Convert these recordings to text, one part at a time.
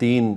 3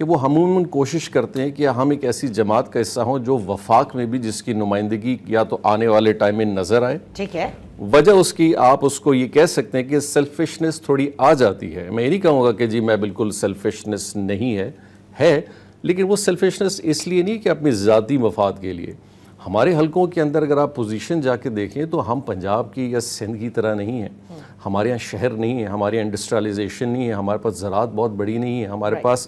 کہ وہ عموماً کوشش کرتے ہیں کہ ہم ایک ایسی جماعت کا حصہ ہوں جو وفاق میں بھی جس کی نمائندگی یا تو آنے والے ٹائم میں نظر آئے. ٹھیک ہے. وجہ اس کی آپ اس کو یہ کہہ سکتے ہیں کہ سیلفشنس تھوڑی آ جاتی ہے. میں یہ نہیں کہوں گا کہ جی میں بالکل سیلفشنس نہیں ہے لیکن وہ سیلفشنس اس لیے نہیں کہ اپنی ذاتی مفاد کے لیے. ہمارے حلقوں کے اندر اگر آپ پوزیشن جا کے دیکھیں تو ہم پنجاب کی یا سندھ کی طرح نہیں ہیں. ہمارے یہاں شہر نہیں ہے, ہمارے یہاں انڈسٹریلائزیشن نہیں ہے, ہمارے پاس زراعت بہت بڑی نہیں ہے, ہمارے پاس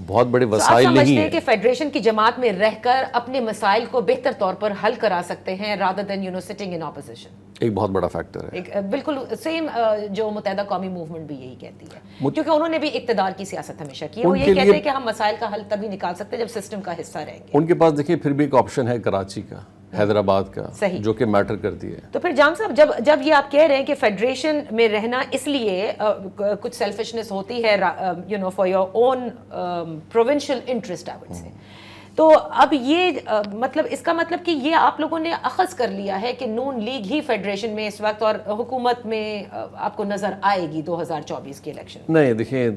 بہت بڑے وسائل نہیں ہیں. آپ سمجھتے ہیں کہ فیڈریشن کی جماعت میں رہ کر اپنے مسائل کو بہتر طور پر حل کرا سکتے ہیں rather than sitting in opposition. ایک بہت بڑا فیکٹر ہے. بالکل سیم جو متحدہ قومی موومنٹ بھی یہی کہتی ہے, کیونکہ انہوں نے بھی اقتدار کی سیاست ہمیشہ کی ہے. وہ یہ کہتے ہیں کہ ہم مسائل کا حل تبھی نکال سکتے ہیں جب سسٹم کا حصہ رہیں گے. ان کے پاس دیکھیں پھر بھی ایک آپشن ہے کراچی کا, حیدرآباد کا, جو کہ میٹر کرتی ہے. تو پھر جام صاحب جب یہ آپ کہہ رہے ہیں کہ فیڈریشن میں رہنا اس لیے کچھ سیلفشنس ہوتی ہے for your own provincial interest I would say, تو اب یہ مطلب اس کا مطلب کہ یہ آپ لوگوں نے اخذ کر لیا ہے کہ نون لیگ ہی فیڈریشن میں اس وقت اور حکومت میں آپ کو نظر آئے گی 2024 کے الیکشن؟ نہیں دیکھیں,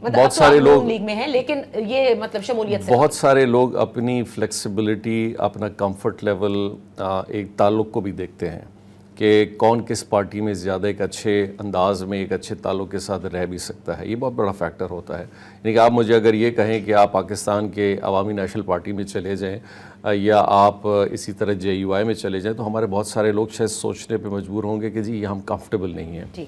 بہت سارے لوگ لیگ میں ہیں لیکن یہ مطلب شمولیت سے بہت سارے لوگ اپنی فلیکسیبلٹی, اپنا کمفرٹ لیول, ایک تعلق کو بھی دیکھتے ہیں کہ کون کس پارٹی میں زیادہ ایک اچھے انداز میں ایک اچھے تعلق کے ساتھ رہ بھی سکتا ہے. یہ بہت بڑا فیکٹر ہوتا ہے. یعنی کہ آپ مجھے اگر یہ کہیں کہ آپ پاکستان کے عوامی نیشنل پارٹی میں چلے جائیں یا آپ اسی طرح JUI میں چلے جائیں تو ہمارے بہت سارے لوگ شاید سوچنے پہ مجبور ہوں گے کہ جی یہ ہم کمفرٹیبل نہیں ہیں.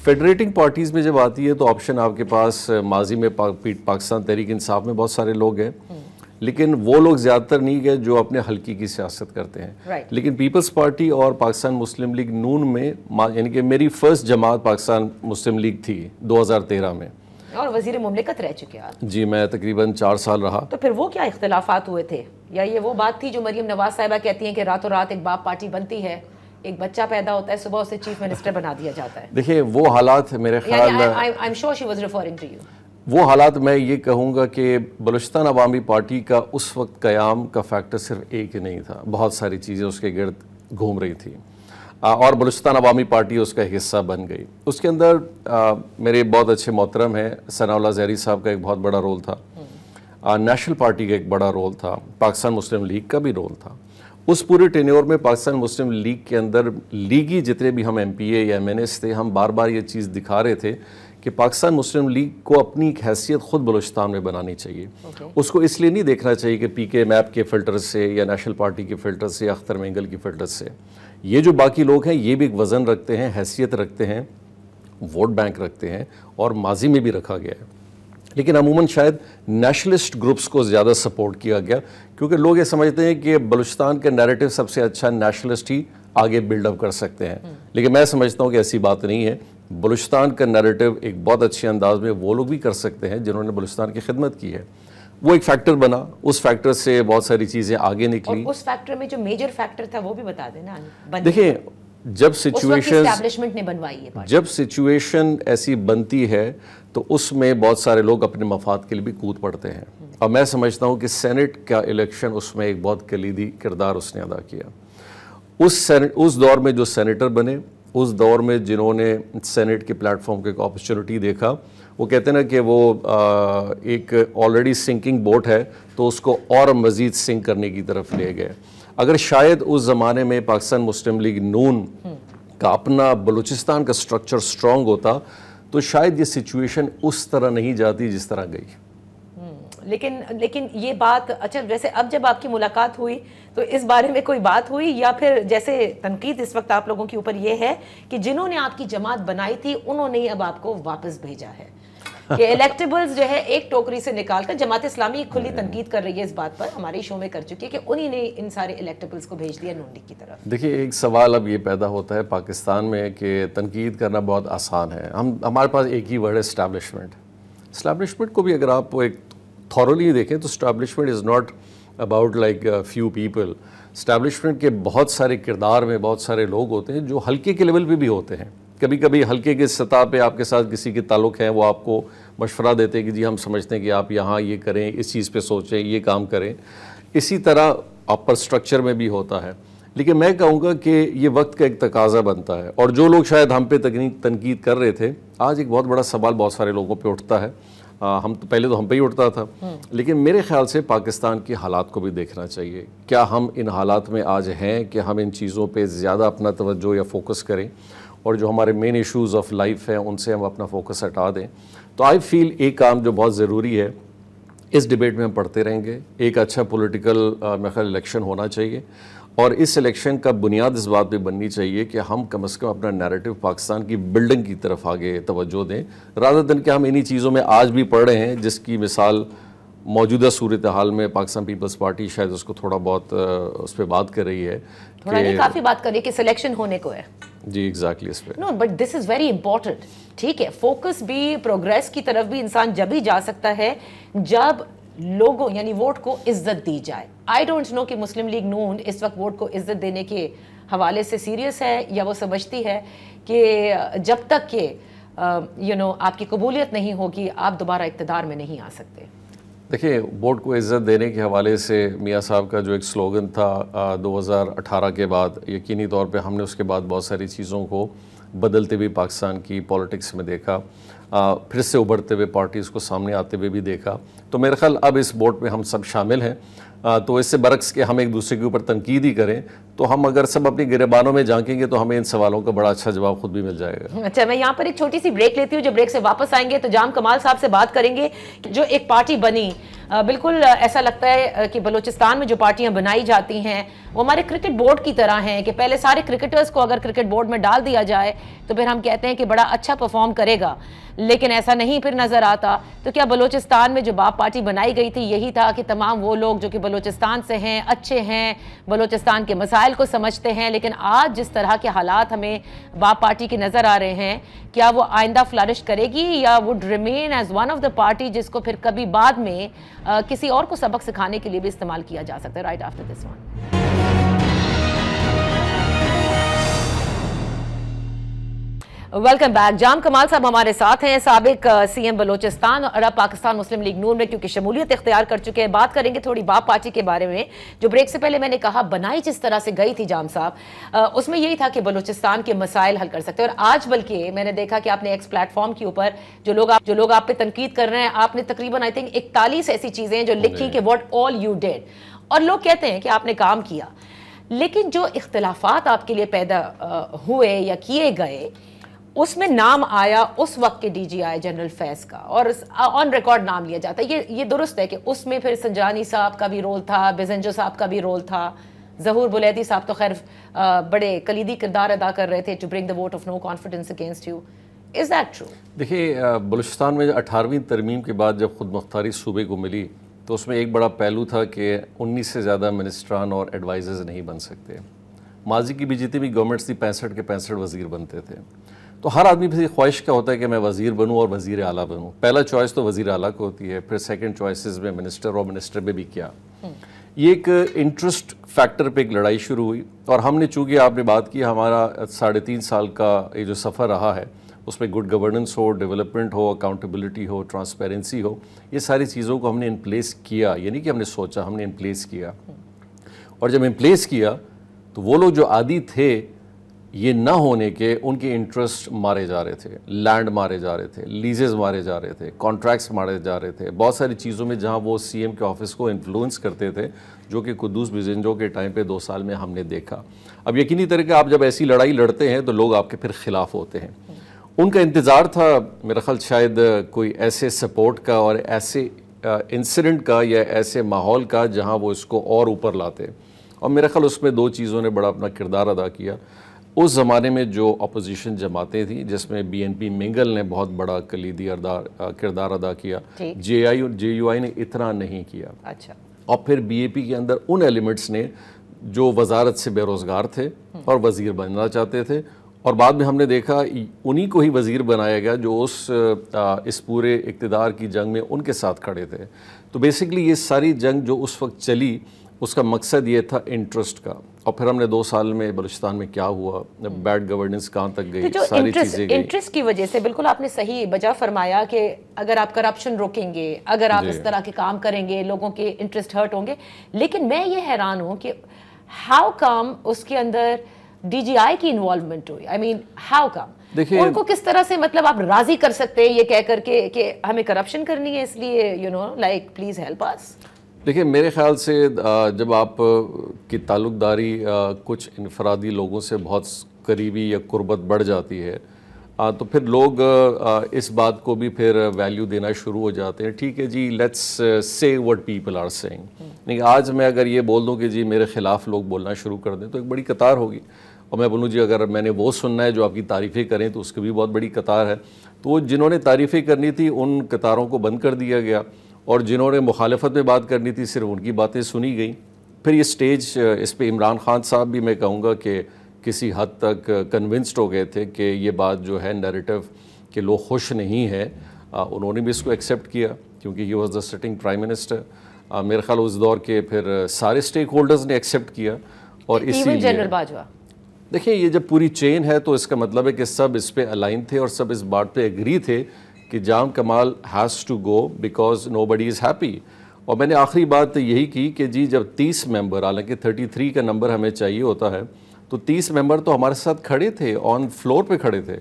فیڈریٹنگ پارٹیز میں جب آتی ہے تو آپشن آپ کے پاس ماضی میں پاکستان تحریک انصاف میں بہت سارے لوگ ہیں, لیکن وہ لوگ زیادہ تر نہیں گئے جو اپنے حلقے کی سیاست کرتے ہیں. لیکن پیپلز پارٹی اور پاکستان مسلم لیگ نون میں, یعنی کہ میری فرسٹ جماعت پاکستان مسلم لیگ تھی 2013 میں, اور وزیر مملکت رہ چکے آپ. جی میں تقریباً 4 سال رہا. تو پھر وہ کیا اختلافات ہوئے تھے, یا یہ وہ بات تھی جو مریم نواز صاحبہ کہتی ہیں کہ راتوں رات ایک باپ پارٹی بنتی ہے, ایک بچہ پیدا ہوتا ہے, صبح اسے چیف منسٹر بنا دیا جاتا ہے؟ دیکھیں وہ حالات میرے خیال میں وہ حالات میں یہ کہوں گا کہ بلوچستان عوامی پارٹی کا اس وقت قیام کا فیکٹر صرف ایک ہی نہیں تھا, بہت ساری چیزیں اس کے گرد گھوم رہی تھیں اور بلوچستان عوامی پارٹی اس کا ایک حصہ بن گئی. اس کے اندر میرے بہت اچھے محترم ہیں ثناء اللہ زہری صاحب کا ایک بہت بڑا رول تھا, نیشنل پارٹی کا ایک بڑا رول تھا, پاکستان مسلم لیگ کا بھی رول تھا. اس پورے ٹینیور میں پاکستان مسلم لیگ کے اندر لیگی جتنے بھی ہم MPA یا MNS تھے, ہم بار بار یہ چیز دکھا رہے تھے کہ پاکستان مسلم لیگ کو اپنی ایک حیثیت خود بلوچستان میں بنانی چاہیے. اس کو اس لیے نہیں دیکھنا چاہیے کہ PK میپ کے فلٹر سے یا نیشنل پارٹی کے فلٹر سے یا اختر مینگل کی فلٹر سے. یہ جو باقی لوگ ہیں یہ بھی ایک وزن رکھتے ہیں, حیثیت رکھتے ہیں, ووٹ بینک رکھتے ہیں, اور ماضی میں بھی رکھا گیا ہے. لیکن عموماً شاید نیشنلسٹ گروپس کو زیادہ سپورٹ کیا گیا کیونکہ لوگ یہ سمجھتے ہیں کہ بلوچستان کا نیریٹو سب سے اچھا نیشنلسٹ ہی آگے بلڈ اپ کر سکتے ہیں. لیکن میں سمجھتا ہوں کہ ایسی بات نہیں ہے. بلوچستان کا نیریٹو ایک بہت اچھے انداز میں وہ لوگ بھی کر سکتے ہیں جنہوں نے بلوچستان کی خدمت کی ہے. وہ ایک فیکٹر بنا, اس فیکٹر سے بہت ساری چیزیں آگے نکلی. اور اس فیکٹر میں جو میجر فیکٹر تھا وہ بھی بتا دینا. دیکھیں جب سچویشن ایسی بنتی ہے تو اس میں بہت سارے لوگ اپنے مفاد کے لیے بھی کود پڑتے ہیں, اور میں سمجھتا ہوں کہ سینٹ کا الیکشن اس میں ایک بہت کلیدی کردار اس نے ادا کیا. اس دور میں جو سینیٹر بنے, اس دور میں جنہوں نے سینٹ کے پلیٹ فارم کو ایک اپرچونٹی دیکھا, وہ کہتے ہیں نا کہ وہ ایک آلریڈی سنکنگ بوٹ ہے تو اس کو اور مزید سنک کرنے کی طرف لے گئے. اگر شاید اس زمانے میں پاکستان مسلم لیگ نون کا اپنا بلوچستان کا سٹرکچر سٹرونگ ہوتا تو شاید یہ سچویشن اس طرح نہیں جاتی جس طرح گئی. لیکن یہ بات اچھا, ویسے اب جب آپ کی ملاقات ہوئی تو اس بارے میں کوئی بات ہوئی, یا پھر جیسے تنقید اس وقت آپ لوگوں کے اوپر یہ ہے کہ جنہوں نے آپ کی جماعت بنائی تھی انہوں نے اب آپ کو واپس بھیجا ہے کہ الیکٹیبلز جو ہے ایک ٹوکری سے نکال کر, جماعت اسلامی کھلی تنقید کر رہی ہے اس بات پر, ہمارے شو میں کر چکی ہے کہ انہی نے ان سارے الیکٹیبلز کو بھیج دیا نون لیگ کی طرف. دیکھیے ایک سوال اب یہ پیدا ہوتا ہے پاکستان میں کہ تنقید کرنا بہت آسان ہے. ہمارے پاس ایک ہی ورڈ ہے اسٹیبلشمنٹ. اسٹیبلشمنٹ کو بھی اگر آپ ایک تھورلی دیکھیں تو establishment is not about like few people. Establishment کے بہت سارے کردار میں بہت سارے لوگ ہوتے ہیں جو حلقے کے لیول پہ بھی ہوتے ہیں. کبھی کبھی حلقے کے سطح پہ آپ کے ساتھ کسی کے تعلق ہیں, وہ آپ کو مشورہ دیتے ہیں کہ جی ہم سمجھتے ہیں کہ آپ یہاں یہ کریں, اس چیز پہ سوچیں, یہ کام کریں. اسی طرح اپر سٹرکچر میں بھی ہوتا ہے. لیکن میں کہوں گا کہ یہ وقت کا ایک تقاضا بنتا ہے, اور جو لوگ شاید ہم پہ تنقید کر رہے تھے, آج ایک بہت بڑا سوال بہت سارے لوگوں پہ اٹھتا ہے. ہم تو پہلے تو ہم پہ ہی اٹھتا تھا، لیکن میرے خیال سے پاکستان کے حالات کو بھی دیکھنا چاہیے. کیا ہم ان حالات میں آج ہیں کہ ہم ان چیزوں پہ زیادہ اپنا توجہ یا فوکس کریں اور جو ہمارے مین ایشوز آف لائف ہیں ان سے ہم اپنا فوکس ہٹا دیں؟ تو آئی فیل ایک کام جو بہت ضروری ہے، اس ڈیبیٹ میں ہم پڑھتے رہیں گے. ایک اچھا پولیٹیکل میرے خیال الیکشن ہونا چاہیے، اور اس الیکشن کا بنیاد اس بات پہ بننی چاہیے کہ ہم کم از کم اپنا نیریٹو پاکستان کی بلڈنگ کی طرف آگے توجہ دیں، رادر دن کہ ہم انہی چیزوں میں آج بھی پڑھ رہے ہیں جس کی مثال موجودہ صورتحال میں پاکستان پیپلز پارٹی شاید اس کو تھوڑا بہت اس پہ بات کر رہی ہے. تھوڑا نہیں کافی بات کر رہی ہے کہ سلیکشن ہونے کو ہے. جی ایگزیکٹلی اس پہ. No but this is very important. ٹھیک ہے، فوکس بھی پروگریس کی طرف بھی انسان جب ہی جا سکتا ہے جب لوگوں یعنی ووٹ کو عزت دی جائے. آئی ڈونٹ نو کہ مسلم لیگ نون اس وقت ووٹ کو عزت دینے کے حوالے سے سیریس ہے یا وہ سمجھتی ہے کہ جب تک کہ آپ کی قبولیت نہیں ہوگی آپ دوبارہ اقتدار میں نہیں آ سکتے. دیکھیں، ووٹ کو عزت دینے کے حوالے سے میاں صاحب کا جو ایک سلوگن تھا 2018 کے بعد، یقینی طور پہ ہم نے اس کے بعد بہت ساری چیزوں کو بدلتے ہوئے پاکستان کی پولیٹکس میں دیکھا، پھر سے ابھرتے ہوئے پارٹیز کو سامنے آتے ہوئے بھی دیکھا. تو میرے خیال اب اس ووٹ میں ہم سب شامل ہیں. تو اس سے برعکس کہ ہم ایک دوسرے کے اوپر تنقید ہی کریں، تو ہم اگر سب اپنی گریبانوں میں جھانکیں گے تو ہمیں ان سوالوں کا بڑا اچھا جواب خود بھی مل جائے گا. اچھا، میں یہاں پر ایک چھوٹی سی بریک لیتی ہوں. جب بریک سے واپس آئیں گے تو جام کمال صاحب سے بات کریں گے. جو ایک پارٹی بنی، بالکل ایسا لگتا ہے کہ بلوچستان میں جو پارٹیاں بنائی جاتی ہیں وہ ہمارے کرکٹ بورڈ کی طرح ہیں کہ پہلے سارے کرکٹرز کو اگر کرکٹ بورڈ میں ڈال دیا جائے تو پھر ہم کہتے ہیں کہ بڑا اچھا پرفارم کرے گا، لیکن ایسا نہیں پھر نظر آتا. تو کیا بلوچستان میں جو باپ پارٹی بنائی گئی تھی یہی تھا کہ تمام وہ لوگ جو کہ بلوچستان سے ہیں، اچھے ہیں، بلوچستان کے مسائل کو سمجھتے ہیں، لیکن آج جس طرح کے حالات ہمیں باپ پارٹی کے نظر آ رہے ہیں، کیا وہ آئندہ فلرش کرے گی یا would remain as one of the party جس کو پھر کبھی بعد میں کسی اور کو سبق سکھانے کے لیے بھی استعمال کیا جا سکتا ہے؟ Right after this one. Welcome back. Jam Kamal صاحب ہمارے ساتھ ہیں، سابق سی ایم بلوچستان اور اب پاکستان مسلم لیگ نون میں کیونکہ شمولیت اختیار کر چکے ہیں. بات کریں گے تھوڑی باپ پارٹی کے بارے میں. جو بریک سے پہلے میں نے کہا بنائی جس طرح سے گئی تھی جام صاحب، اس میں یہی تھا کہ بلوچستان کے مسائل حل کر سکتے. اور آج بلکہ میں نے دیکھا کہ آپ نے ایکس پلیٹ فارم کے اوپر جو لوگ آپ پہ تنقید کر رہے ہیں، آپ نے تقریباً آئی تھنک 41 ایسی چیزیں جو لکھی کہ واٹ آل یو ڈیڈ، اور لوگ کہتے ہیں کہ آپ نے کام کیا. لیکن جو اختلافات آپ کے لیے پیدا ہوئے یا کیے گئے، اس میں نام آیا اس وقت کے ڈی جی آئی جنرل فیض کا، اور آن ریکارڈ نام لیا جاتا ہے. یہ درست ہے کہ اس میں پھر سنجانی صاحب کا بھی رول تھا، بیزنجو صاحب کا بھی رول تھا، ظہور بلیدی صاحب تو خیر بڑے کلیدی کردار ادا کر رہے تھے to bring the vote of no confidence against you. Is that true? دیکھیے، بلوچستان میں 18ویں ترمیم کے بعد جب خود مختاری صوبے کو ملی تو اس میں ایک بڑا پہلو تھا کہ 19 سے زیادہ منسٹران اور ایڈوائزرز نہیں بن سکتے. ماضی کی بھی جتنی بھی گورنمنٹس تھی 65 کے 65 وزیر بنتے تھے. تو ہر آدمی پھر خواہش کیا ہوتا ہے کہ میں وزیر بنوں اور وزیر اعلیٰ بنوں. پہلا چوائس تو وزیر اعلیٰ کو ہوتی ہے، پھر سیکنڈ چوائسز میں منسٹر، اور منسٹر میں بھی کیا. یہ ایک انٹرسٹ فیکٹر پہ ایک لڑائی شروع ہوئی، اور ہم نے چونکہ آپ نے بات کی ہمارا 3.5 سال کا یہ جو سفر رہا ہے اس میں گڈ گورننس ہو، ڈیولپمنٹ ہو، اکاؤنٹیبلٹی ہو، ٹرانسپیرنسی ہو، یہ ساری چیزوں کو ہم نے ان پلیس کیا. یعنی کہ ہم نے سوچا، ہم نے ان پلیس کیا. اور جب ان پلیس کیا تو وہ لوگ جو عادی تھے یہ نہ ہونے کے، ان کے انٹرسٹ مارے جا رہے تھے، لینڈ مارے جا رہے تھے، لیزز مارے جا رہے تھے، کانٹریکٹس مارے جا رہے تھے، بہت ساری چیزوں میں جہاں وہ سی ایم کے آفس کو انفلوئنس کرتے تھے، جو کہ قدوس بیزنجو کے ٹائم پہ 2 سال میں ہم نے دیکھا. اب یقینی طریقے آپ جب ایسی لڑائی لڑتے ہیں تو لوگ آپ کے پھر خلاف ہوتے ہیں. ان کا انتظار تھا میرا خیال شاید کوئی ایسے سپورٹ کا اور ایسے انسیڈنٹ کا یا ایسے ماحول کا جہاں وہ اس کو اور اوپر لاتے. اور میرا خیال اس میں 2 چیزوں نے بڑا اپنا کردار ادا کیا. اس زمانے میں جو اپوزیشن جماعتیں تھیں جس میں بی این پی منگل نے بہت بڑا کلیدی کردار ادا کیا، جے یو آئی نے اتنا نہیں کیا. اچھا. اور پھر بی اے پی کے اندر ان ایلیمنٹس نے جو وزارت سے بے روزگار تھے اور وزیر بننا چاہتے تھے، اور بعد میں ہم نے دیکھا انہی کو ہی وزیر بنایا گیا جو اس پورے اقتدار کی جنگ میں ان کے ساتھ کھڑے تھے. تو بیسکلی یہ ساری جنگ جو اس وقت چلی اس کا مقصد یہ تھا انٹرسٹ کا. اور پھر ہم نے 2 سال میں بلوچستان میں کیا ہوا، بیڈ گورننس کہاں تک گئی، ساری چیزیں گئی. انٹرسٹ کی وجہ سے بالکل آپ نے صحیح بجا فرمایا کہ اگر آپ کرپشن روکیں گے، اگر آپ اس طرح کے کام کریں گے، لوگوں کے انٹرسٹ ہرٹ ہوں گے. لیکن میں یہ حیران ہوں کہ ہاؤ کم اس کے اندر DGI کی انوالومنٹ ہوئی. I mean, how come? دیکھیے ان کو کس طرح سے مطلب آپ راضی کر سکتے ہیں یہ کہہ کر کے کہ ہمیں کرپشن کرنی ہے اس لیے like please help us. دیکھیں میرے خیال سے جب آپ کی تعلق داری کچھ انفرادی لوگوں سے بہت قریبی یا قربت بڑھ جاتی ہے تو پھر لوگ اس بات کو بھی پھر ویلیو دینا شروع ہو جاتے ہیں. ٹھیک ہے جی, let's say what people are seeing. نہیں, آج میں اگر یہ بول دوں کہ جی میرے خلاف لوگ بولنا شروع کر دیں تو ایک بڑی قطار ہوگی, اور میں بولوں جی اگر میں نے وہ سننا ہے جو آپ کی تعریفیں کریں تو اس کی بھی بہت بڑی قطار ہے. تو جنہوں نے تعریفیں کرنی تھی ان قطاروں کو بند کر دیا گیا, اور جنہوں نے مخالفت میں بات کرنی تھی صرف ان کی باتیں سنی گئیں. پھر یہ سٹیج اس پہ عمران خان صاحب بھی میں کہوں گا کہ کسی حد تک کنونسڈ ہو گئے تھے کہ یہ بات جو ہے نیریٹو کہ لوگ خوش نہیں ہے, انہوں نے بھی اس کو ایکسیپٹ کیا کیونکہ he was the sitting prime minister. میرے خیال اس دور کے پھر سارے سٹیک ہولڈرز نے ایکسیپٹ کیا, اور اسی لیے جنرل باجوہ دیکھیں یہ جب پوری چین ہے تو اس کا مطلب ہے کہ سب اس پہ الائن تھے اور سب اس بات پہ ایگری تھے کہ Jam Kamal has to go because nobody is happy. اور میں نے آخری بات یہی کی کہ جی جب 30 ممبر, حالانکہ 33 کا نمبر ہمیں چاہیے ہوتا ہے, تو 30 ممبر تو ہمارے ساتھ کھڑے تھے, آن فلور پہ کھڑے تھے,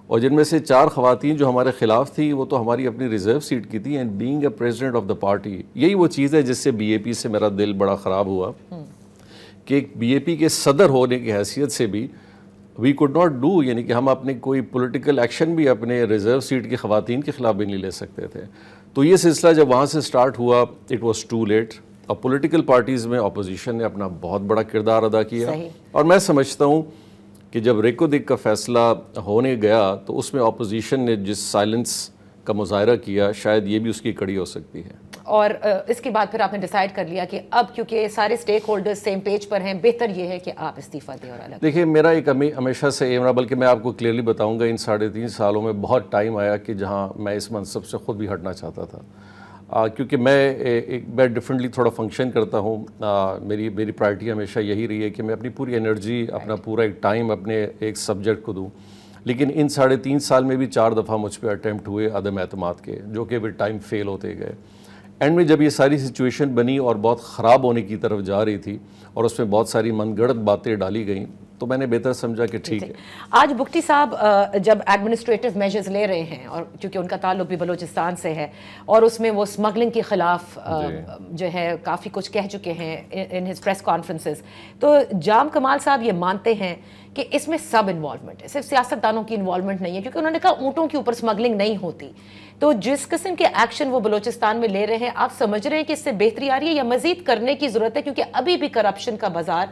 اور جن میں سے 4 خواتین جو ہمارے خلاف تھیں وہ تو ہماری اپنی ریزرو سیٹ کی تھی. And being a president of the party, یہی وہ چیز ہے جس سے بی اے پی سے میرا دل بڑا خراب ہوا کہ ایک بی اے پی کے صدر ہونے کی حیثیت سے بھی وی کوڈ ناٹ ڈو, یعنی کہ ہم اپنے کوئی پولیٹیکل ایکشن بھی اپنے ریزرو سیٹ کی خواتین کے خلاف بھی نہیں لے سکتے تھے. تو یہ سلسلہ جب وہاں سے سٹارٹ ہوا اٹ واز ٹو لیٹ. اور پولیٹیکل پارٹیز میں اپوزیشن نے اپنا بہت بڑا کردار ادا کیا, اور میں سمجھتا ہوں کہ جب ریکو دیکھ کا فیصلہ ہونے گیا تو اس میں اپوزیشن نے جس سائلنس کا مظاہرہ کیا شاید یہ بھی اس کی کڑی ہو سکتی ہے. اور اس کے بعد پھر آپ نے ڈیسائیڈ کر لیا کہ اب کیونکہ سارے سٹیک ہولڈرز سیم پیج پر ہیں, بہتر یہ ہے کہ آپ استعفیٰ دیں اور الگ. دیکھیے میرا ایک ہمیشہ سے ایم رہا, بلکہ میں آپ کو کلیئرلی بتاؤں گا ان 3.5 سالوں میں بہت ٹائم آیا کہ جہاں میں اس منصب سے خود بھی ہٹنا چاہتا تھا, کیونکہ میں ڈفرینٹلی تھوڑا فنکشن کرتا ہوں. میری پرائرٹی ہمیشہ یہی رہی ہے کہ میں اپنی پوری انرجی, اپنا پورا ایک ٹائم اپنے ایک سبجیکٹ کو دوں. لیکن ان 3.5 سال میں بھی 4 دفعہ مجھ پہ اٹیمپٹ ہوئے عدم اعتماد کے, جو کہ ود ٹائم فیل ہوتے گئے. اینڈ میں جب یہ ساری سچویشن بنی اور بہت خراب ہونے کی طرف جا رہی تھی اور اس میں بہت ساری من گڑت باتیں ڈالی گئیں, تو میں نے بہتر سمجھا کہ ٹھیک ہے. آج بگٹی صاحب جب ایڈمنسٹریٹو میجرز لے رہے ہیں, اور چونکہ ان کا تعلق بھی بلوچستان سے ہے, اور اس میں وہ اسمگلنگ کے خلاف جو ہے کافی کچھ کہہ چکے ہیں ان ہز پریس کانفرنسز, تو جام کمال صاحب یہ مانتے ہیں کہ اس میں سب انوالومنٹ ہے, صرف سیاستدانوں کی انوالومنٹ نہیں ہے, کیونکہ انہوں نے کہا اونٹوں کے اوپر اسمگلنگ نہیں ہوتی. تو جس قسم کے ایکشن وہ بلوچستان میں لے رہے ہیں, آپ سمجھ رہے ہیں کہ اس سے بہتری آ رہی ہے یا مزید کرنے کی ضرورت ہے, کیونکہ ابھی بھی کرپشن کا بازار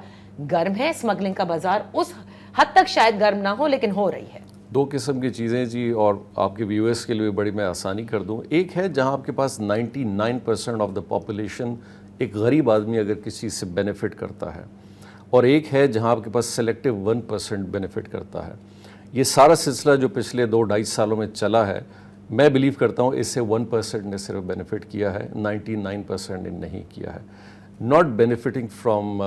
گرم ہے, اسمگلنگ کا بازار اس حد تک شاید گرم نہ ہو لیکن ہو رہی ہے. 2 قسم کی چیزیں جی, اور آپ کے ویورز کے لیے بڑی میں آسانی کر دوں. ایک ہے جہاں آپ کے پاس 99% آف دا پاپولیشن ایک غریب آدمی اگر کسی چیز سے بینیفٹ کرتا ہے, اور ایک ہے جہاں آپ کے پاس سلیکٹیو 1% بینیفٹ کرتا ہے. یہ سارا سلسلہ جو پچھلے 2-2.5 سالوں میں چلا ہے, میں بلیو کرتا ہوں اس سے 1% نے صرف بینیفٹ کیا ہے, 99% نے نہیں کیا ہے. ناٹ بینیفٹنگ فرام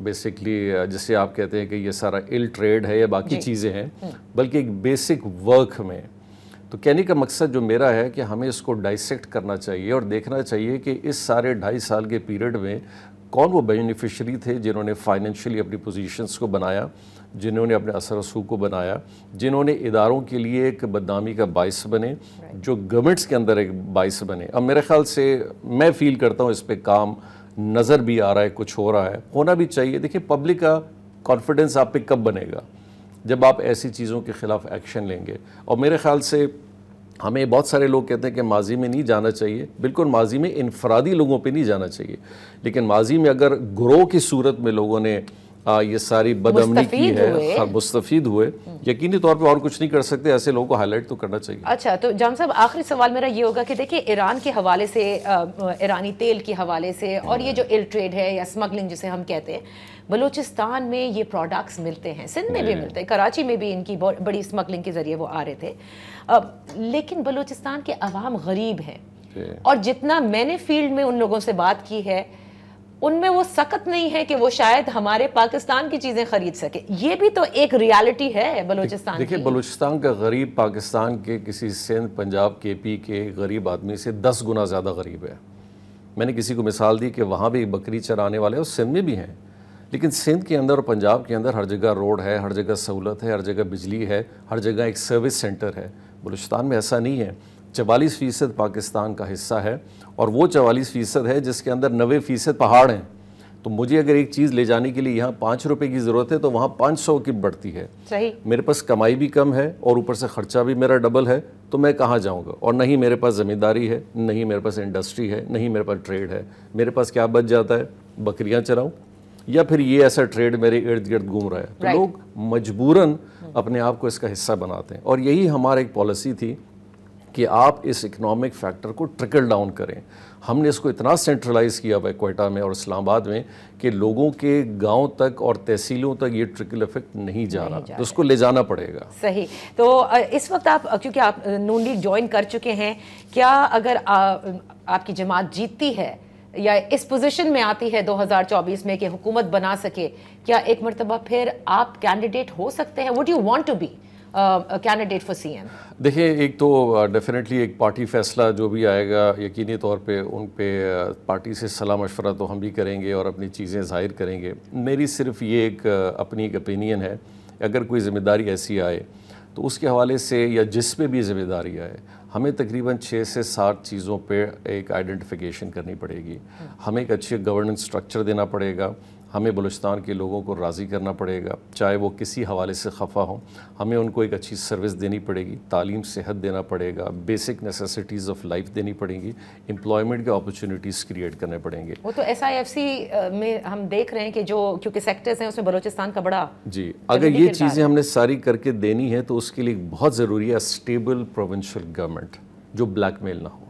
بیسکلی جسے آپ کہتے ہیں کہ یہ سارا ایل ٹریڈ ہے یا باقی چیزیں ہیں, بلکہ ایک بیسک ورک میں. تو کہنے کا مقصد جو میرا ہے کہ ہمیں اس کو ڈائسیکٹ کرنا چاہیے اور دیکھنا چاہیے کہ اس سارے 2.5 سال کے پیریڈ میں کون وہ بینیفیشری تھے جنہوں نے فائنینشلی اپنی پوزیشنز کو بنایا, جنہوں نے اپنے اثر رسوخ کو بنایا, جنہوں نے اداروں کے لیے ایک بدنامی کا باعث بنے, جو گورنمنٹس کے اندر ایک باعث بنے. اب میرے خیال سے میں فیل کرتا ہوں اس پہ کام نظر بھی آ رہا ہے, کچھ ہو رہا ہے, ہونا بھی چاہیے. دیکھیں پبلک کا کانفیڈنس آپ پہ کب بنے گا, جب آپ ایسی چیزوں کے خلاف ایکشن لیں گے. اور میرے خیال سے ہمیں بہت سارے لوگ کہتے ہیں کہ ماضی میں نہیں جانا چاہیے. بالکل ماضی میں انفرادی لوگوں پہ نہیں جانا چاہیے, لیکن ماضی میں اگر گروہ کی صورت میں لوگوں نے یہ ساری بدامنی کی ہے, مستفید ہوئے, یقینی طور پہ اور کچھ نہیں کر سکتے, ایسے لوگوں کو ہائی لائٹ تو کرنا چاہیے. اچھا, تو جام صاحب آخری سوال میرا یہ ہوگا کہ دیکھیں ایران کے حوالے سے, ایرانی تیل کے حوالے سے, اور یہ جو ایل ٹریڈ ہے یا اسمگلنگ جسے ہم کہتے ہیں, بلوچستان میں یہ پروڈکٹس ملتے ہیں, سندھ میں بھی ملتے ہیں, کراچی میں بھی ان کی بڑی اسمگلنگ کے ذریعے وہ آ رہے تھے, لیکن بلوچستان کے عوام غریب ہیں, اور جتنا میں نے فیلڈ میں ان لوگوں سے بات کی ہے ان میں وہ سخت نہیں ہے کہ وہ شاید ہمارے پاکستان کی چیزیں خرید سکے. یہ بھی تو ایک ریالٹی ہے بلوچستان کی. دیکھیں بلوچستان کا غریب پاکستان کے کسی سندھ, پنجاب, کے پی کے غریب آدمی سے 10 گنا زیادہ غریب ہے. میں نے کسی کو مثال دی کہ وہاں بھی بکری چرانے والے اور سندھ میں بھی ہیں, لیکن سندھ کے اندر اور پنجاب کے اندر ہر جگہ روڈ ہے, ہر جگہ سہولت ہے, ہر جگہ بجلی ہے, ہر جگہ ایک سروس سینٹر ہے. بلوچستان میں ایسا نہیں ہے. 44% پاکستان کا حصہ ہے اور وہ 44% ہے جس کے اندر 90% پہاڑ ہیں. تو مجھے اگر ایک چیز لے جانے کے لیے یہاں 5 روپے کی ضرورت ہے تو وہاں 500 کی بڑھتی ہے. صحیح. میرے پاس کمائی بھی کم ہے اور اوپر سے خرچہ بھی میرا ڈبل ہے, تو میں کہاں جاؤں گا؟ اور نہیں میرے پاس زمینداری ہے, نہیں میرے پاس انڈسٹری ہے, نہیں میرے پاس ٹریڈ ہے. میرے پاس کیا بچ جاتا ہے؟ بکریاں چراؤں یا پھر یہ ایسا ٹریڈ میرے ارد گرد گھوم رہا ہے. تو لوگ مجبوراً اپنے آپ کو اس کا حصہ بناتے ہیں, اور یہی ہمارا ایک پالیسی تھی کہ آپ اس اکنامک فیکٹر کو ٹرکل ڈاؤن کریں. ہم نے اس کو اتنا سینٹرلائز کیا ہوا ہے کوئٹہ میں اور اسلام آباد میں کہ لوگوں کے گاؤں تک اور تحصیلوں تک یہ ٹرکل افیکٹ نہیں جا رہا, تو اس کو لے جانا پڑے گا. صحیح. تو اس وقت آپ, کیونکہ آپ نون لیگ جوائن کر چکے ہیں, کیا اگر آپ کی جماعت جیتتی ہے یا اس پوزیشن میں آتی ہے 2024 میں کہ حکومت بنا سکے, کیا ایک مرتبہ پھر آپ کینڈیڈیٹ ہو سکتے ہیں؟ Would you want to be candidate for C M? دیکھیں, ایک تو ڈیفینیٹلی ایک پارٹی فیصلہ جو بھی آئے گا یقینی طور پہ ان پہ پارٹی سے صلاح مشورہ تو ہم بھی کریں گے اور اپنی چیزیں ظاہر کریں گے. میری صرف یہ ایک اپنی ایک اوپینین ہے, اگر کوئی ذمہ داری ایسی آئے تو اس کے حوالے سے یا جس پہ بھی ذمہ داری آئے ہمیں تقریباً 6 سے 7 چیزوں پہ ایک آئیڈینٹیفیکیشن کرنی پڑے گی. ہمیں ایک اچھے گورننس سٹرکچر دینا پڑے گا, ہمیں بلوچستان کے لوگوں کو راضی کرنا پڑے گا چاہے وہ کسی حوالے سے خفا ہوں, ہمیں ان کو ایک اچھی سروس دینی پڑے گی, تعلیم صحت دینا پڑے گا, بیسک نیسیسٹیز آف لائف دینی پڑیں گی, امپلائمنٹ کے اپرچونیٹیز کریٹ کرنے پڑیں گے. وہ تو SIFC میں ہم دیکھ رہے ہیں کہ جو کیونکہ سیکٹرز ہیں اس میں بلوچستان کا بڑا جی, اگر یہ چیزیں ہم نے ساری کر کے دینی ہے تو اس کے لیے بہت ضروری ہے اسٹیبل پروونشل گورنمنٹ جو بلیک میل نہ ہو.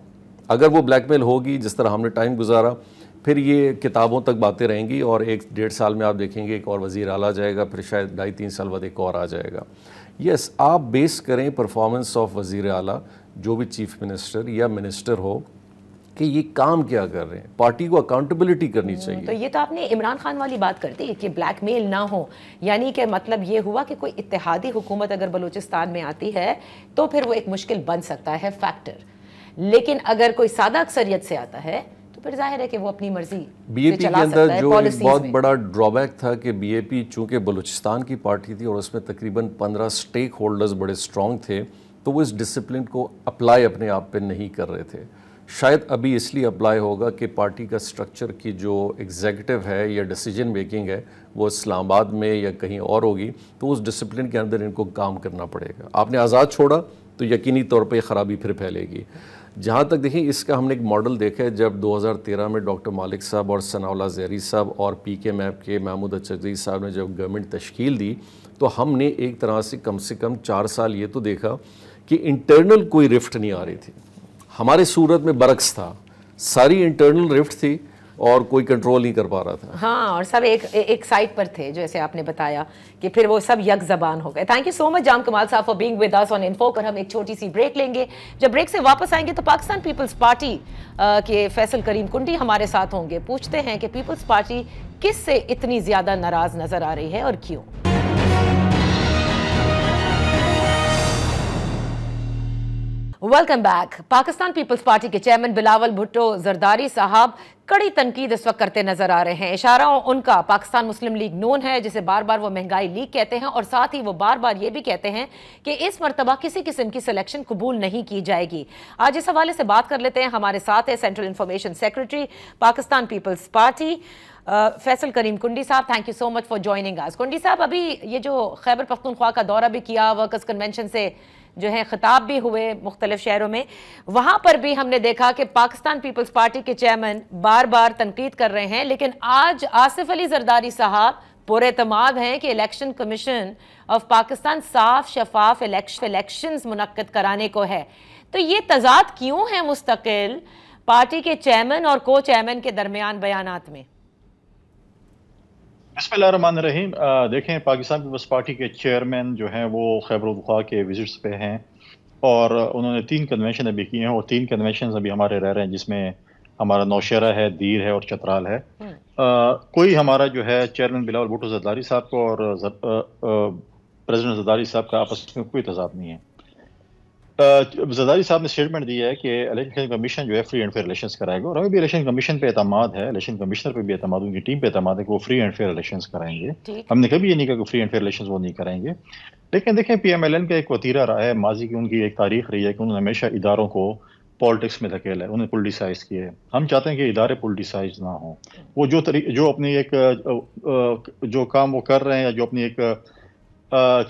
اگر وہ بلیک میل ہوگی جس طرح ہم نے ٹائم گزارا, پھر یہ کتابوں تک باتیں رہیں گی اور 1-1.5 سال میں آپ دیکھیں گے ایک اور وزیر اعلیٰ جائے گا, پھر شاید 2.5-3 سال بعد ایک اور آ جائے گا. یس, آپ بیس کریں پرفارمنس آف وزیر اعلیٰ جو بھی چیف منسٹر یا منسٹر ہو کہ یہ کام کیا کر رہے ہیں, پارٹی کو اکاؤنٹیبلٹی کرنی چاہیے. تو یہ تو آپ نے عمران خان والی بات کر دی کہ بلیک میل نہ ہو, یعنی کہ مطلب یہ ہوا کہ کوئی اتحادی حکومت اگر بلوچستان میں آتی ہے تو پھر وہ ایک مشکل بن سکتا ہے فیکٹر, لیکن اگر کوئی سادہ اکثریت سے آتا ہے تو پھر ظاہر ہے کہ وہ اپنی مرضی بی اے پی کے اندر جو ایک بہت بڑا ڈرا بیک تھا کہ بی اے پی چونکہ بلوچستان کی پارٹی تھی اور اس میں تقریباً 15 سٹیک ہولڈرز بڑے سٹرونگ تھے, تو وہ اس ڈسپلن کو اپلائی اپنے آپ پہ نہیں کر رہے تھے. شاید ابھی اس لیے اپلائی ہوگا کہ پارٹی کا سٹرکچر کی جو ایگزیکٹو ہے یا ڈیسیجن میکنگ ہے وہ اسلام آباد میں یا کہیں اور ہوگی, تو اس ڈسپلن کے اندر ان کو کام کرنا پڑے گا. آپ نے آزاد چھوڑا تو یقینی طور پہ خرابی پھر پھیلے گی. جہاں تک دیکھیں اس کا ہم نے ایک ماڈل دیکھا ہے, جب 2013 میں ڈاکٹر مالک صاحب اور ثناء اللہ زہری صاحب اور پی کے میپ کے محمود اچغری صاحب نے جب گورنمنٹ تشکیل دی تو ہم نے ایک طرح سے کم 4 سال یہ تو دیکھا کہ انٹرنل کوئی رفٹ نہیں آ رہی تھی. ہمارے صورت میں برعکس تھا, ساری انٹرنل رفٹ تھی اور کوئی کنٹرول نہیں کر پا رہا تھا. ہاں, اور سب ایک سائٹ پر تھے جیسے آپ نے بتایا کہ پھر وہ سب یک زبان ہو گئے. تھینک یو سو مچ جام کمال صاحب فار بینگ ود اس آن انفوک. اور ہم ایک چھوٹی سی بریک لیں گے, جب بریک سے واپس آئیں گے تو پاکستان پیپلز پارٹی کے فیصل کریم کنڈی ہمارے ساتھ ہوں گے. پوچھتے ہیں کہ پیپلز پارٹی کس سے اتنی زیادہ ناراض نظر آ رہی ہے اور کیوں. Welcome back. پاکستان پیپلز پارٹی کے چیئرمین بلاول بھٹو زرداری صاحب کڑی تنقید اس وقت کرتے نظر آ رہے ہیں. اشارہ ان کا پاکستان مسلم لیگ نون ہے جسے بار بار وہ مہنگائی لیگ کہتے ہیں, اور ساتھ ہی وہ بار بار یہ بھی کہتے ہیں کہ اس مرتبہ کسی قسم کی سلیکشن قبول نہیں کی جائے گی. آج اس حوالے سے بات کر لیتے ہیں. ہمارے ساتھ ہے central information secretary Pakistan Peoples Party Faisal Karim Kundi صاحب. Thank you so much for joining us. Kundi صاحب, ابھی یہ جو خیبر پختونخوا کا دورہ بھی کیا, ورکرز کنونشن سے جو ہیں خطاب بھی ہوئے مختلف شہروں میں, وہاں پر بھی ہم نے دیکھا کہ پاکستان پیپلز پارٹی کے چیئرمین بار بار تنقید کر رہے ہیں, لیکن آج آصف علی زرداری صاحب پر اعتماد ہیں کہ الیکشن کمیشن آف پاکستان صاف شفاف الیکشنز منعقد کرانے کو ہے. تو یہ تضاد کیوں ہے مستقل پارٹی کے چیئرمین اور کو چیئرمین کے درمیان بیانات میں؟ بسم اللہ الرحمن الرحیم. دیکھیں, پاکستان پیپلز پارٹی کے چیئرمین جو ہیں وہ خیبر پختونخوا کے وزٹس پہ ہیں اور انہوں نے 3 کنونشن ابھی کی ہیں, اور 3 کنونشنز ابھی ہمارے رہ رہے ہیں جس میں ہمارا نوشہرہ ہے, دیر ہے اور چترال ہے. کوئی ہمارا جو ہے چیئرمین بلاول بھٹو زرداری صاحب کو اور پریزیڈنٹ زرداری صاحب کا آپس میں کوئی تضاد نہیں ہے. زرداری صاحب نے اسٹیٹمنٹ دی ہے کہ الیکشن کمیشن جو ہے فری اینڈ فیئر الیکشنز کرائے گا، اور ہمیں بھی الیکشن کمیشن پہ اعتماد ہے، الیکشن کمشنر پہ بھی اعتماد، ان کی ٹیم پہ اعتماد ہے کہ وہ فری اینڈ فیئر الیکشنز کرائیں گے. ہم نے کبھی یہ نہیں کہا کہ فری اینڈ فیئر الیکشنز وہ نہیں کرائیں گے. لیکن دیکھیں پی ایم ایل این کا ایک وتیرہ رہا ہے، ماضی کی ان کی ایک تاریخ رہی ہے کہ انہوں نے ہمیشہ اداروں کو پالیٹکس میں دھکیلا ہے، انہیں پولیٹیسائز کیا ہے. ہم چاہتے ہیں کہ ادارے پولیٹیسائز نہ ہوں. وہ جو اپنی ایک جو کام وہ کر رہے ہیں، یا جو اپنی ایک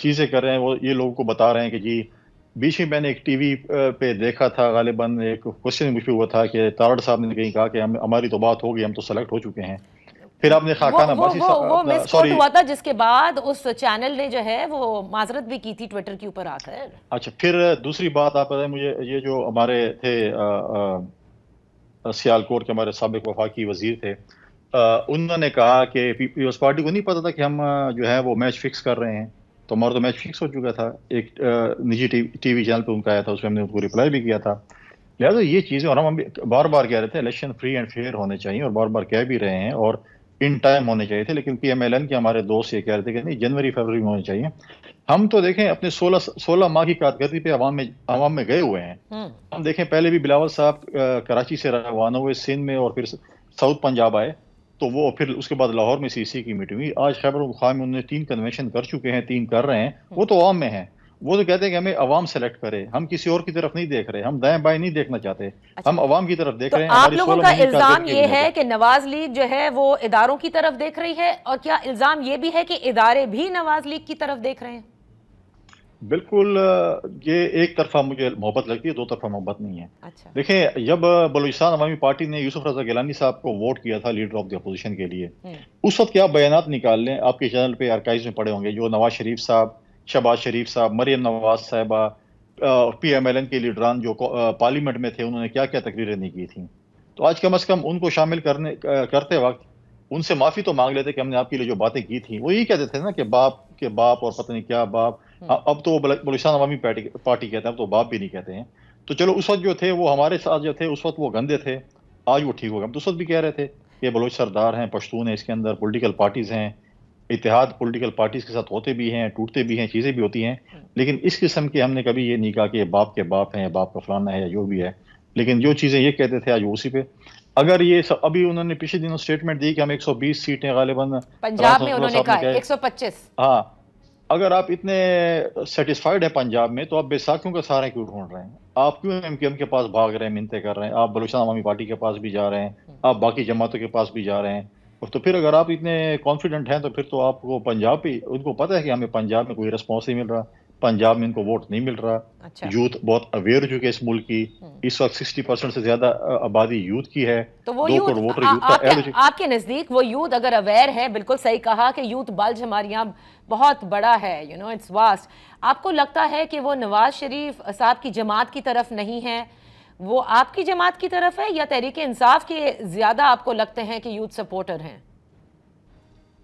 چیزیں کر رہے ہیں، وہ یہ لوگوں کو بتا رہے ہیں کہ جی. بیچ میں نے ایک ٹی وی پہ دیکھا تھا، غالباً ایک کوشچن مجھ پہ ہوا تھا کہ تارڑ صاحب نے کہیں کہا کہ ہماری تو بات ہو گئی، ہم تو سلیکٹ ہو چکے ہیں. پھر آپ نے خاکان عباسی وہ مس کوٹ ہوا تھا، جس کے بعد اس چینل نے جو ہے وہ معذرت بھی کی تھی ٹویٹر کے اوپر آ کر. اچھا، پھر دوسری بات آپ بتائیں مجھے، یہ جو ہمارے تھے سیالکوٹ کے ہمارے سابق وفاقی وزیر تھے، انہوں نے کہا کہ پیپلز پارٹی کو نہیں پتا تھا کہ ہم جو ہے وہ میچ فکس کر رہے ہیں. تو ہمارا تو میچ فکس ہو چکا تھا. ایک نجی ٹی وی چینل پہ ان کا آیا تھا، اس میں ہم نے ان کو ریپلائی بھی کیا تھا. لہٰذا یہ چیزیں، اور ہم بار بار کہہ رہے تھے الیکشن فری اینڈ فیئر ہونے چاہیے، اور بار بار کہہ بھی رہے ہیں، اور ان ٹائم ہونے چاہیے تھے. لیکن پی ایم ایل این کے ہمارے دوست یہ کہہ رہے تھے کہ نہیں، جنوری فروری میں ہونے چاہیے. ہم تو دیکھیں اپنے 16 ماہ کی کارکردگی پہ عوام میں گئے ہوئے ہیں. ہم دیکھیں پہلے بھی بلاول صاحب کراچی سے روانہ ہوئے سندھ میں، اور پھر ساؤتھ پنجاب آئے، تو وہ پھر اس کے بعد لاہور میں سی سی کی میٹنگ ہوئی. آج خیبر پختونخوا میں انہوں نے 3 کنونشن کر چکے ہیں، 3 کر رہے ہیں. وہ تو عوام میں ہیں. وہ تو کہتے ہیں کہ ہمیں عوام سلیکٹ کرے. ہم کسی اور کی طرف نہیں دیکھ رہے، ہم دائیں بائیں نہیں دیکھنا چاہتے، ہم عوام کی طرف دیکھ رہے ہیں. آپ لوگوں کا الزام یہ ہے کہ نواز لیگ جو ہے وہ اداروں کی طرف دیکھ رہی ہے، اور کیا الزام یہ بھی ہے کہ ادارے بھی نواز لیگ کی طرف دیکھ رہے ہیں؟ بالکل، یہ ایک طرفہ مجھے محبت لگتی ہے، 2 طرفہ محبت نہیں ہے. دیکھیں جب بلوچستان عوامی پارٹی نے یوسف رضا گیلانی صاحب کو ووٹ کیا تھا لیڈر آف دی اپوزیشن کے لیے، اس وقت کیا بیانات نکال لیں، آپ کے چینل پہ آرکائیوز میں پڑے ہوں گے، جو نواز شریف صاحب، شہباز شریف صاحب، مریم نواز صاحبہ، پی ایم ایل این کے لیڈران جو پارلیمنٹ میں تھے، انہوں نے کیا کیا تقریریں نہیں کی تھیں. تو آج کم از کم ان کو شامل کرتے وقت ان سے معافی تو مانگ لیتے کہ ہم نے آپ کے لیے جو باتیں کی تھیں. وہ یہی کہتے تھے نا کہ باپ اور پتہ نہیں کیا باپ. اب تو وہ بلوچستان عوامی پارٹی کہتے ہیں، اب تو باپ بھی نہیں کہتے ہیں. تو چلو اس وقت جو تھے وہ ہمارے ساتھ جو تھے اس وقت وہ گندے تھے، آج وہ ٹھیک ہو گئے. ہم تو اس وقت بھی کہہ رہے تھے کہ بلوچ سردار ہیں، پشتون ہیں، اس کے اندر پولیٹیکل پارٹیز ہیں، اتحاد پولیٹیکل پارٹیز کے ساتھ ہوتے بھی ہیں، ٹوٹتے بھی ہیں، چیزیں بھی ہوتی ہیں. لیکن اس قسم کے ہم نے کبھی یہ نہیں کہا کہ باپ کے باپ ہیں، یا باپ کا فلانا ہے، یا جو بھی ہے. لیکن جو چیزیں یہ کہتے تھے آج وہ اسی پہ. اگر یہ ابھی انہوں نے پچھلے دنوں اسٹیٹمنٹ دی کہ ہم 120 سیٹیں غالباً پنجاب میں، انہوں نے کہا 125. ہاں، اگر آپ اتنے سیٹسفائیڈ ہیں پنجاب میں، تو آپ بیساکھیوں کا سہارا کیوں ڈھونڈ رہے ہیں؟ آپ کیوں ایم کیو ایم کے پاس بھاگ رہے ہیں، منتیں کر رہے ہیں؟ آپ بلوچستان عوامی پارٹی کے پاس بھی جا رہے ہیں، آپ باقی جماعتوں کے پاس بھی جا رہے ہیں. تو پھر اگر آپ اتنے کانفیڈنٹ ہیں تو پھر تو آپ کو پنجاب پہ، ان کو پتہ ہے کہ ہمیں پنجاب میں کوئی رسپانس نہیں مل رہا، پنجاب میں ان کو ووٹ نہیں مل رہا. یوتھ بہت اویئر ہو چکے اس ملک کی. اس وقت 60% سے زیادہ آبادی یوتھ کی ہے. تو وہ یوتھ آپ کے نزدیک، وہ یوتھ اگر اویئر ہے، بالکل صحیح کہا کہ یوتھ بلج ہمارے یہاں بہت بڑا ہے، اٹس واسٹ. آپ کو لگتا ہے کہ وہ نواز شریف صاحب کی جماعت کی طرف نہیں ہے، وہ آپ کی جماعت کی طرف ہے، یا تحریک انصاف کے زیادہ آپ کو لگتے ہیں کہ یوتھ سپورٹر ہیں؟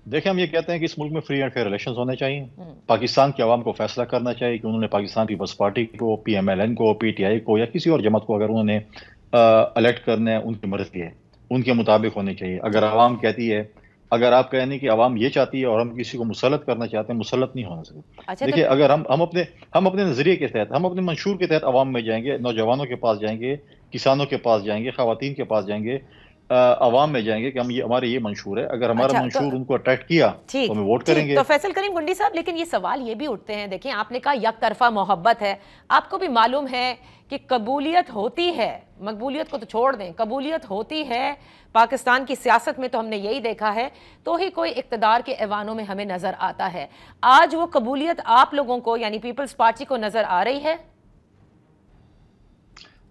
دیکھیں ہم یہ کہتے ہیں کہ اس ملک میں فری اینڈ فیئر الیکشنز ہونے چاہیے. پاکستان کی عوام کو فیصلہ کرنا چاہیے کہ انہوں نے پاکستان پیپلز پارٹی کو، پی ایم ایل این کو، پی ٹی آئی کو، یا کسی اور جماعت کو اگر انہوں نے الیکٹ کرنا ہے، ان کی مرضی ہے، ان کے مطابق ہونے چاہیے. اگر عوام کہتی ہے، اگر آپ کہنے کہ عوام یہ چاہتی ہے اور ہم کسی کو مسلط کرنا چاہتے ہیں، مسلط نہیں ہونا چاہیے. دیکھیں اگر ہم اپنے نظریے کے تحت، ہم اپنے منشور کے تحت عوام میں جائیں گے، نوجوانوں کے پاس جائیں گے، کسانوں کے پاس جائیں گے، خواتین کے پاس جائیں گے، عوام میں جائیں گے کہ ہمارے یہ منشور ہے. اگر ہمارا منشور ان کو اٹریکٹ کیا تو ہمیں ووٹ کریں گے. تو فیصل کریم گنڈی صاحب، لیکن یہ سوال یہ بھی اٹھتے ہیں، دیکھیں آپ نے کہا یک طرفہ محبت ہے، آپ کو بھی معلوم ہے کہ قبولیت ہوتی ہے، مقبولیت کو تو چھوڑ دیں، قبولیت ہوتی ہے پاکستان کی سیاست میں، تو ہم نے یہی دیکھا ہے، تو ہی کوئی اقتدار کے ایوانوں میں ہمیں نظر آتا ہے. آج وہ قبولیت آپ لوگوں کو، یعنی پیپلز پارٹی کو نظر آ رہی ہے؟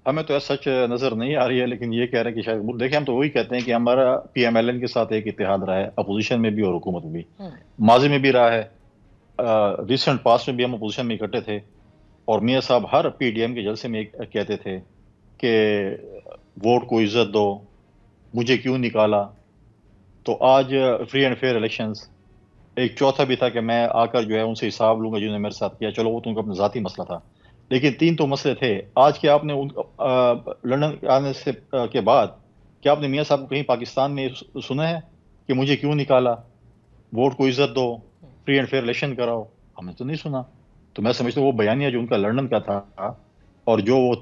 ہمیں تو سچ نظر نہیں آ رہی ہے، لیکن یہ کہہ رہے ہیں کہ شاید، دیکھیں ہم تو وہی کہتے ہیں کہ ہمارا پی ایم ایل این کے ساتھ ایک اتحاد رہا ہے، اپوزیشن میں بھی اور حکومت میں بھی. ماضی میں بھی رہا ہے، ریسنٹ پاسٹ میں بھی ہم اپوزیشن میں اکٹھے تھے، اور میاں صاحب ہر پی ڈی ایم کے جلسے میں کہتے تھے کہ ووٹ کو عزت دو، مجھے کیوں نکالا. تو آج فری اینڈ فیئر الیکشنز، ایک چوتھا بھی تھا کہ میں آ کر جو ہے ان سے حساب لوں گا جنہوں نے میرے ساتھ کیا. چلو وہ تو ان کا اپنا ذاتی مسئلہ تھا، لیکن 3 تو مسئلے تھے. آج کیا آپ نے لندن آنے سے کے بعد کیا آپ نے میاں صاحب کو کہیں پاکستان میں سنا ہے کہ مجھے کیوں نکالا، ووٹ کو عزت دو، فری اینڈ فیئر الیکشن کراؤ؟ ہم نے تو نہیں سنا. تو میں سمجھتا ہوں وہ بیانیہ جو ان کا لندن کا تھا اور جو وہ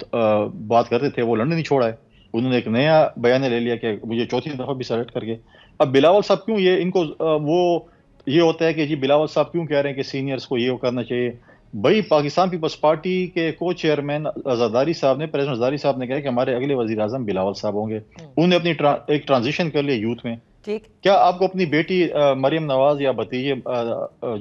بات کرتے تھے وہ لڑنے نہیں چھوڑا ہے. انہوں نے ایک نیا بیان لے لیا کہ مجھے چوتھی دفعہ بھی سلیکٹ کر کے. اب بلاول صاحب کیوں یہ ان کو وہ یہ ہوتا ہے کہ جی بلاول صاحب کیوں کہہ رہے ہیں کہ سینئرز کو یہ کرنا چاہیے. بھائی پاکستان پیپلز پارٹی کے کو چیئرمین زرداری صاحب نے, پریزیڈنٹ زرداری صاحب نے کہا کہ ہمارے اگلے وزیر اعظم بلاول صاحب ہوں گے. انہوں نے اپنی ایک ٹرانزیشن کر لیا یوتھ میں. کیا آپ کو اپنی بیٹی مریم نواز یا بھتیجے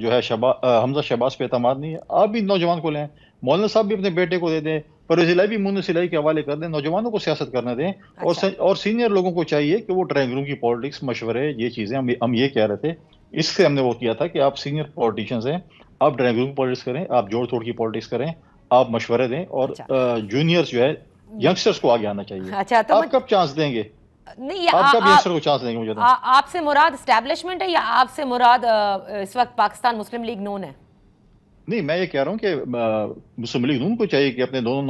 جو ہے حمزہ شہباز پہ اعتماد نہیں ہے؟ آپ بھی نوجوان کو لیں, مولانا صاحب بھی اپنے بیٹے کو دے دیں, پرویز الہی بھی منہ سلائی کے حوالے کر دیں, نوجوانوں کو سیاست کرنے دیں. اور سینئر لوگوں کو چاہیے کہ وہ ڈرائنگ روم کی پالیٹکس, مشورے, یہ چیزیں ہم یہ کہہ رہے تھے, اس سے ہم نے وہ کیا تھا کہ آپ سینئر پالیٹیشینز ہیں, آپ ڈرائنگ روم پالیٹکس کریں, آپ جوڑ توڑ کی پالیٹکس کریں, آپ مشورے دیں, اور جونیئرز جو ہے ینگسٹرز کو آگے آنا چاہیے. آپ کب چانس دیں گے؟ نہیں, آپ کب ینگسٹر کو چانس دیں گے؟ مجھے آپ سے مراد اسٹیبلشمنٹ ہے یا آپ سے مراد اس وقت پاکستان مسلم لیگ نون ہے؟ نہیں, میں یہ کہہ رہا ہوں کہ مسلم لیگ نون کو چاہیے کہ اپنے دونوں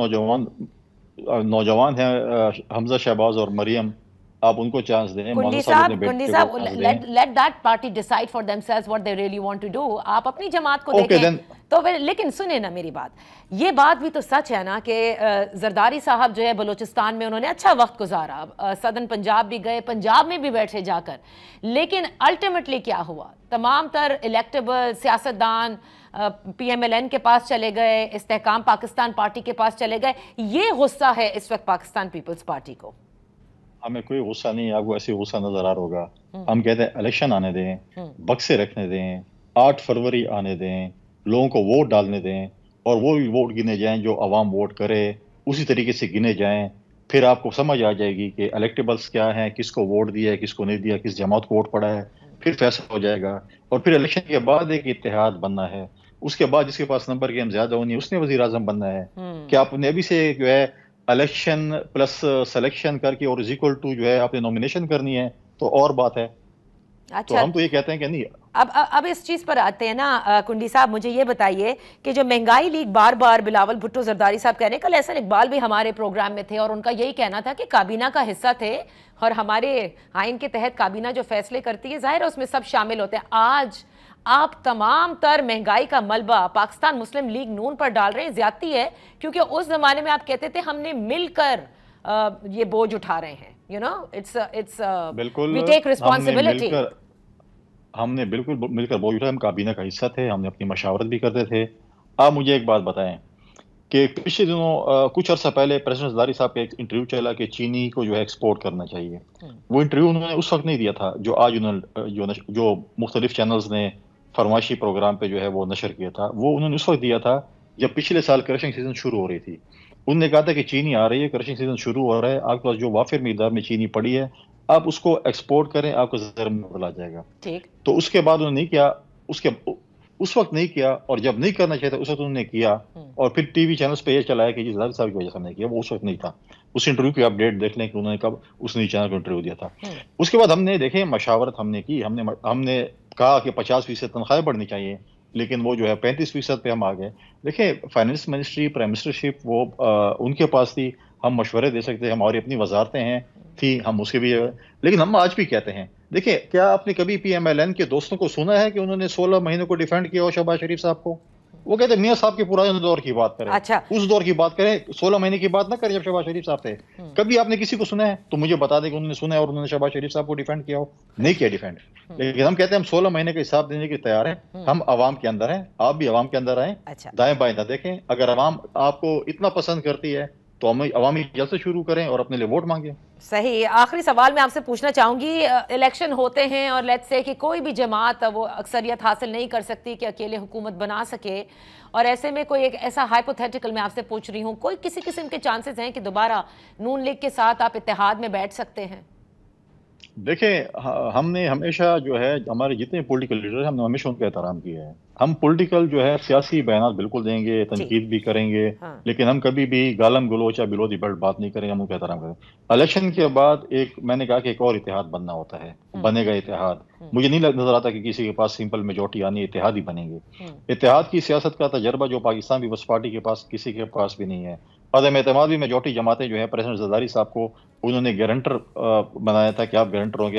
نوجوان ہیں حمزہ شہباز اور مریم, آپ ان کو چانس دیں. کنڈی صاحب, let that party decide for themselves what they really want to do. آپ اپنی جماعت کو دیکھیں تو لیکن سنیں نا میری بات, یہ بات بھی تو سچ ہے نا کہ زرداری صاحب جو ہے بلوچستان میں انہوں نے اچھا وقت گزارا, سدرن پنجاب بھی گئے, پنجاب میں بھی بیٹھے جا کر, لیکن الٹیمیٹلی کیا ہوا, تمام تر الیکٹیبل سیاستدان پی ایم ایل این کے پاس چلے گئے, استحکام پاکستان پارٹی کے پاس چلے گئے. یہ غصہ ہے اس وقت پاکستان پیپلز پارٹی کو. ہمیں کوئی غصہ نہیں, آپ کو ایسے غصہ نظر آ رہا ہوگا. ہم کہتے ہیں الیکشن آنے دیں, بکسے رکھنے دیں, 8 فروری آنے دیں, لوگوں کو ووٹ ڈالنے دیں, اور وہ بھی ووٹ گنے جائیں جو عوام ووٹ کرے, اسی طریقے سے گنے جائیں. پھر آپ کو سمجھ آ جائے گی کہ الیکٹیبلز کیا ہیں, کس کو ووٹ دیا ہے, کس کو نہیں دیا, کس جماعت کو ووٹ پڑا ہے. پھر فیصلہ ہو جائے گا. اور پھر الیکشن کے بعد ایک اتحاد بننا ہے. اس کے بعد جس کے پاس نمبر گیم زیادہ ہونی ہے اس نے وزیر اعظم بننا ہے. کہ آپ نے ابھی سے جو ہے الیکشن پلس سلیکشن کر کے اور از اکول ٹو جو ہے آپ نے نومینیشن کرنی ہے تو اور بات ہے. تو ہم تو یہ کہتے ہیں کہ نہیں. اب اس چیز پر آتے ہیں نا کنڈی صاحب, مجھے یہ بتائیے کہ جو مہنگائی لیگ بار بار بلاول بھٹو زرداری صاحب کہہ رہے ہیں, کل احسن اقبال بھی ہمارے پروگرام میں تھے اور ان کا یہی کہنا تھا کہ کابینہ کا حصہ تھے اور ہمارے آئین کے تحت کابینہ جو فیصلے کرتی ہے ظاہر ہے اس میں سب شامل ہوتے ہیں. آج آپ تمام تر مہنگائی کا ملبہ پاکستان مسلم لیگ نون پر ڈال رہے ہیں. زیادتی ہے کیونکہ اس زمانے میں آپ کہتے تھے ہم نے مل کر یہ بوجھ اٹھا رہے ہیں. You know it's we take responsibility. ہم نے بالکل مل کر بوجھ اٹھایا, ہم کابینہ کا حصہ تھے, ہم نے اپنی مشاورت بھی کرتے تھے. آپ مجھے ایک بات بتائیں کہ پچھلے دنوں کچھ عرصہ پہلے پریزیڈنٹ زرداری صاحب کا ایک انٹرویو چلا کہ چینی کو جو ہے ایکسپورٹ کرنا چاہیے. وہ انٹرویو انہوں نے اس وقت نہیں دیا تھا جو آج انہوں نے جو مختلف چینلز نے فرمائشی پروگرام پہ جو ہے وہ نشر کیا تھا. وہ انہوں نے اس وقت دیا تھا جب پچھلے سال کرشنگ سیزن شروع ہو رہی تھی. انہوں نے کہا تھا کہ چینی آ رہی ہے, کرشنگ سیزن شروع ہو رہا ہے, آپ کے پاس جو وافر مقدار میں چینی پڑی ہے آپ اس کو ایکسپورٹ کریں, آپ کو زر میں بدلا جائے گا. تو اس کے بعد انہوں نے نہیں کیا, اس وقت نہیں کیا, اور جب نہیں کرنا چاہتا اس وقت انہوں نے کیا. اور پھر ٹی وی چینلز پہ یہ چلایا کہ جی زرداری صاحب کی وجہ سے نہیں کیا. وہ اس وقت نہیں تھا. اس انٹرویو کی اپڈیٹ دیکھ لیں کہ انہوں نے کب اس نیوز چینل کو انٹرویو دیا تھا. اس کے بعد ہم نے دیکھیں مشاورت ہم نے کی, ہم نے کہا کہ 50% تنخواہیں بڑھنی چاہیے, لیکن وہ جو ہے 35% پہ ہم آ گئے. دیکھیں فائنانس منسٹری, پرائم منسٹرشپ وہ ان کے پاس تھی, ہم مشورے دے سکتے ہیں, ہماری اپنی وزارتیں ہیں تھی, ہم اس کے بھی. لیکن ہم آج بھی کہتے ہیں, دیکھیں کیا آپ نے کبھی پی ایم ایل این کے دوستوں کو سنا ہے کہ انہوں نے 16 مہینوں کو ڈیفینڈ کیا ہو شہباز شریف صاحب کو؟ وہ کہتے ہیں میاں صاحب کے پرانے دور کی بات کریں, اس دور کی بات کریں, 16 مہینے کی بات نہ کریں جب شہباز شریف صاحب تھے. کبھی آپ نے کسی کو سنا ہے تو مجھے بتا دیں کہ انہوں نے سنا ہے اور انہوں نے شہباز شریف صاحب کو ڈیفینڈ کیا ہو. نہیں کیا ڈیفینڈ. لیکن ہم کہتے ہیں ہم 16 مہینے کا حساب دینے کے تیار ہیں. ہم عوام کے اندر ہیں, آپ بھی عوام کے اندر آئیں, دائیں بائیں نہ دیکھیں. اگر عوام آپ کو اتنا پسند کرتی ہے تو ہم عوامی جلسے شروع کریں اور اپنے لیے ووٹ مانگیں. صحیح. آخری سوال میں آپ سے پوچھنا چاہوں گی, الیکشن ہوتے ہیں اور لیٹس سے کہ کوئی بھی جماعت وہ اکثریت حاصل نہیں کر سکتی کہ اکیلے حکومت بنا سکے, اور ایسے میں کوئی ایک ایسا ہائپوتھیٹیکل میں آپ سے پوچھ رہی ہوں, کوئی کسی قسم کے چانسز ہیں کہ دوبارہ نون لیگ کے ساتھ آپ اتحاد میں بیٹھ سکتے ہیں؟ دیکھیں ہم نے ہمیشہ جو ہے ہمارے جتنے پولیٹیکل لیڈر ہیں ہم نے ہمیشہ ان کا احترام کیا ہے. ہم پولیٹیکل جو ہے سیاسی بیانات بالکل دیں گے, تنقید بھی کریں گے, لیکن ہم کبھی بھی گالم گلوچ یا بلو دی بیلٹ بات نہیں کریں گے, ہم ان کا احترام کریں. الیکشن کے بعد میں نے کہا کہ ایک اور اتحاد بننا ہوتا ہے, بنے گا اتحاد. مجھے نہیں نظر آتا کہ کسی کے پاس سمپل میجورٹی آنی, اتحاد ہی بنیں گے. اتحاد کی سیاست کا تجربہ جو پاکستان پیپلز پارٹی کے پاس کسی کے پاس بھی نہیں ہے. عدم اعتماد بھی میجورٹی جماعتیں جو ہے پریزیڈنٹ زرداری صاحب کو انہوں نے گارنٹر بنایا تھا کہ آپ گارنٹر ہوں گے,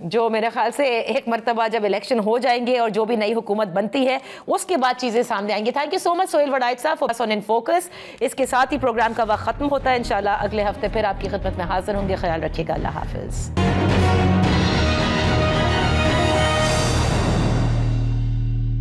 جو میرے خیال سے ایک مرتبہ جب الیکشن ہو جائیں گے اور جو بھی نئی حکومت بنتی ہے اس کے بعد چیزیں سامنے آئیں گی. تھینک یو سو مچ سہیل وڈائچ صاحب فار آن ان فوکس. اس کے ساتھ ہی پروگرام کا وقت ختم ہوتا ہے. انشاءاللہ اگلے ہفتے پھر آپ کی خدمت میں حاضر ہوں گے. خیال رکھیے گا. اللہ حافظ.